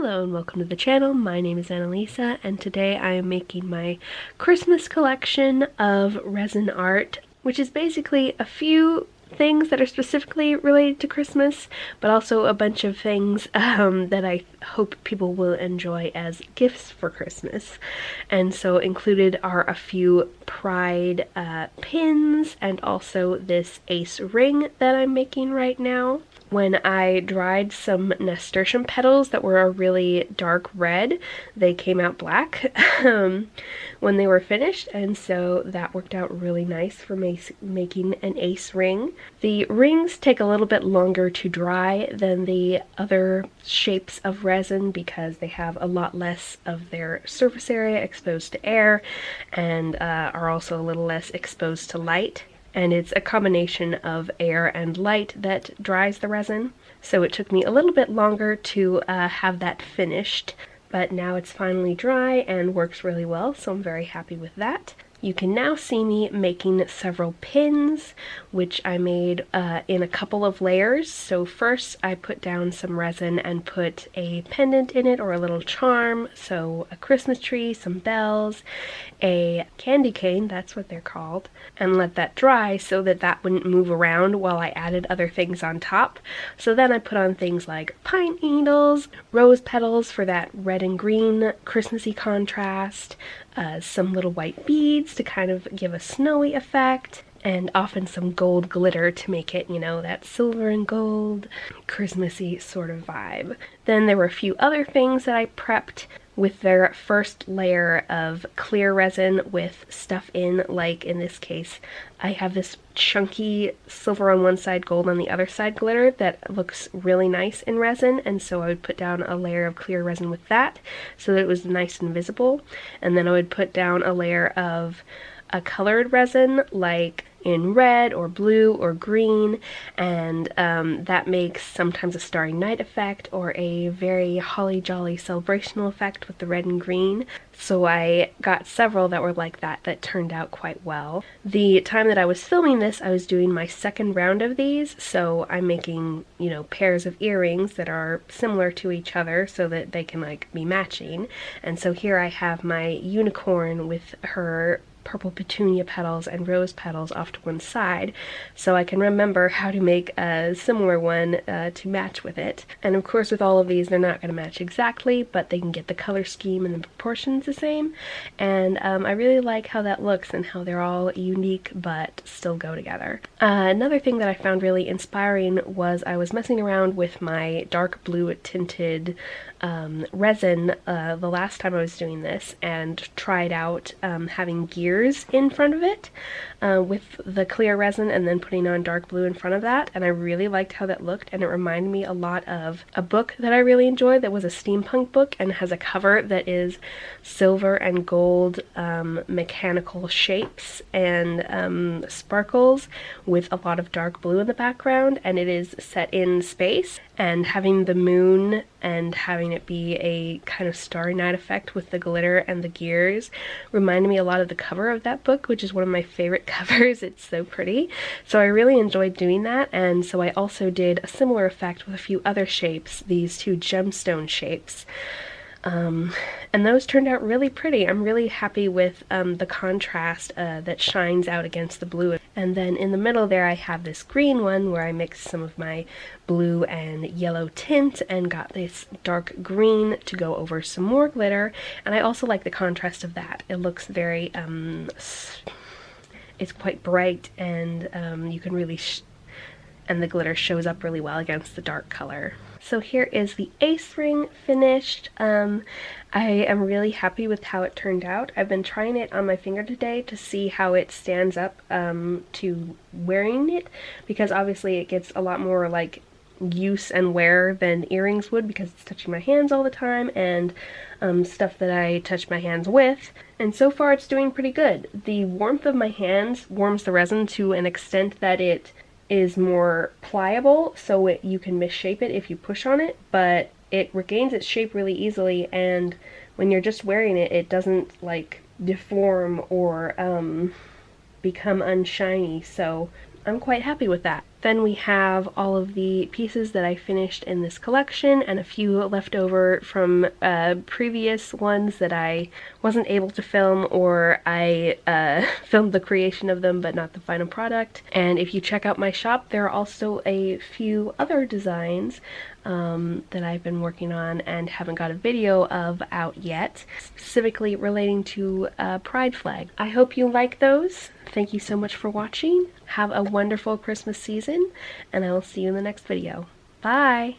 Hello and welcome to the channel. My name is Annalisa and today I am making my Christmas collection of resin art, which is basically a few things that are specifically related to Christmas, but also a bunch of things that I hope people will enjoy as gifts for Christmas. And so included are a few pride pins and also this ace ring that I'm making right now. When I dried some nasturtium petals that were a really dark red, they came out black when they were finished, and so that worked out really nice for making an ace ring. The rings take a little bit longer to dry than the other shapes of resin because they have a lot less of their surface area exposed to air and are also a little less exposed to light. And it's a combination of air and light that dries the resin. So it took me a little bit longer to have that finished, but now it's finally dry and works really well, so I'm very happy with that. You can now see me making several pins, which I made in a couple of layers. So first I put down some resin and put a pendant in it, or a little charm, so a Christmas tree, some bells, a candy cane, that's what they're called, and let that dry so that that wouldn't move around while I added other things on top. So then I put on things like pine needles, rose petals for that red and green Christmassy contrast, some little white beads to kind of give a snowy effect, and often some gold glitter to make it, you know, that silver and gold Christmassy sort of vibe. Then there were a few other things that I prepped with their first layer of clear resin with stuff in, like in this case, I have this chunky silver on one side, gold on the other side glitter that looks really nice in resin, and so I would put down a layer of clear resin with that so that it was nice and visible, and then I would put down a layer of a colored resin like in red or blue or green, and that makes sometimes a starry night effect or a very holly jolly celebrational effect with the red and green. So I got several that were like that turned out quite well. The time that I was filming this, I was doing my second round of these, so I'm making, you know, pairs of earrings that are similar to each other so that they can like be matching. And so here I have my unicorn with her purple petunia petals and rose petals off to one side, so I can remember how to make a similar one to match with it. And of course with all of these they're not going to match exactly, but they can get the color scheme and the proportions the same, and I really like how that looks and how they're all unique but still go together. Another thing that I found really inspiring was I was messing around with my dark blue tinted resin the last time I was doing this, and tried out having gears in front of it with the clear resin and then putting on dark blue in front of that, and I really liked how that looked, and it reminded me a lot of a book that I really enjoyed that was a steampunk book and has a cover that is silver and gold mechanical shapes and sparkles with a lot of dark blue in the background, and it is set in space, and having the moon and having it be a kind of starry night effect with the glitter and the gears reminded me a lot of the cover of that book, which is one of my favorite covers. It's so pretty. So I really enjoyed doing that, and so I also did a similar effect with a few other shapes, these two gemstone shapes. And those turned out really pretty. I'm really happy with the contrast that shines out against the blue. And then in the middle there I have this green one where I mixed some of my blue and yellow tint and got this dark green to go over some more glitter. And I also like the contrast of that. It looks very, it's quite bright, and you can really and the glitter shows up really well against the dark color. So here is the ace ring finished. I am really happy with how it turned out. I've been trying it on my finger today to see how it stands up to wearing it, because obviously it gets a lot more like use and wear than earrings would because it's touching my hands all the time and stuff that I touch my hands with. And so far it's doing pretty good. The warmth of my hands warms the resin to an extent that it is more pliable, so you can misshape it if you push on it, but it regains its shape really easily, and when you're just wearing it, it doesn't like deform or become unshiny, so I'm quite happy with that. Then we have all of the pieces that I finished in this collection and a few left over from previous ones that I wasn't able to film, or I filmed the creation of them but not the final product. And if you check out my shop, there are also a few other designs that I've been working on and haven't got a video of out yet, specifically relating to a pride flag. I hope you like those. Thank you so much for watching. Have a wonderful Christmas season, and I will see you in the next video. Bye!